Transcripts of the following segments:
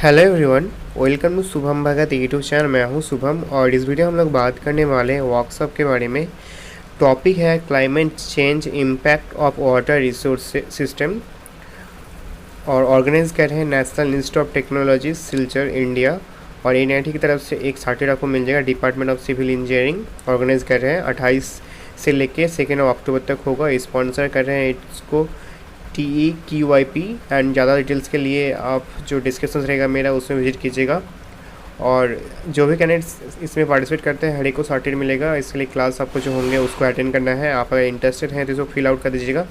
Hello everyone, welcome to Shubham Bhagat YouTube channel. मैं हूं शुभम और इस वीडियो में हम लोग बात करने वाले हैं वर्कशॉप के बारे में। टॉपिक है climate change impact of water resource system और ऑर्गेनाइज कर रहे हैं national institute of technology Silchar India. और NIT की तरफ से एक सर्टिफिकेट आपको मिल जाएगा। Department of civil engineering organise कर रहे हैं। 28 से लेके 2 अक्टूबर तक होगा। स्पॉन्सर कर रहे हैं इसको TEQYP। एंड ज़्यादा डिटेल्स के लिए आप जो डिस्क्रिप्शन रहेगा मेरा उसमें विजिट कीजिएगा। और जो भी कैंडिडेट्स इसमें पार्टिसिपेट करते हैं हर एक को सर्टिफिकेट मिलेगा। इसके लिए क्लास आपको जो होंगे उसको अटेंड करना है। आप अगर इंटरेस्टेड हैं तो इसको फिल आउट कर दीजिएगा,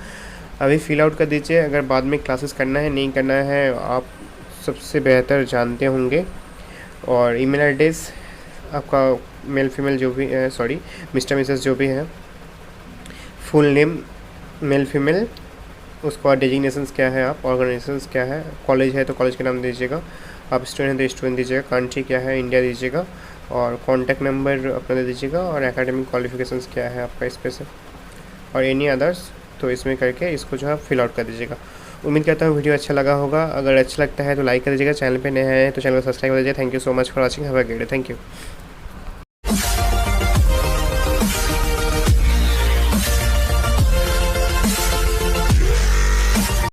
अभी फिल आउट कर दीजिए। अगर बाद में क्लासेस करना है नहीं करना है आप सबसे बेहतर जानते होंगे। और ईमेल एड्रेस आपका मेल फीमेल जो भी है, सॉरी मिस्टर मिसेस जो भी है, फुल नेम मेल फीमेल, उसके बाद डेजिग्नेशंस क्या है, आप ऑर्गेनाइजेशंस क्या है, कॉलेज है तो कॉलेज का नाम दीजिएगा, आप स्टूडेंट हैं तो स्टूडेंट दीजिएगा, कंट्री क्या है इंडिया दीजिएगा, और कॉन्टैक्ट नंबर अपना दे दीजिएगा, और एकेडमिक क्वालिफिकेशंस क्या है आपका इस पे से, और एनी अदर्स तो इसमें करके इसको जो है फिल आउट कर दीजिएगा। उम्मीद करता हूँ वीडियो अच्छा लगा होगा। अगर अच्छा लगता है तो लाइक कर दीजिएगा, चैनल पे नए हैं तो चैनल को सब्सक्राइब कर दीजिए। Thank you so much for watching, have a great day. Thank you.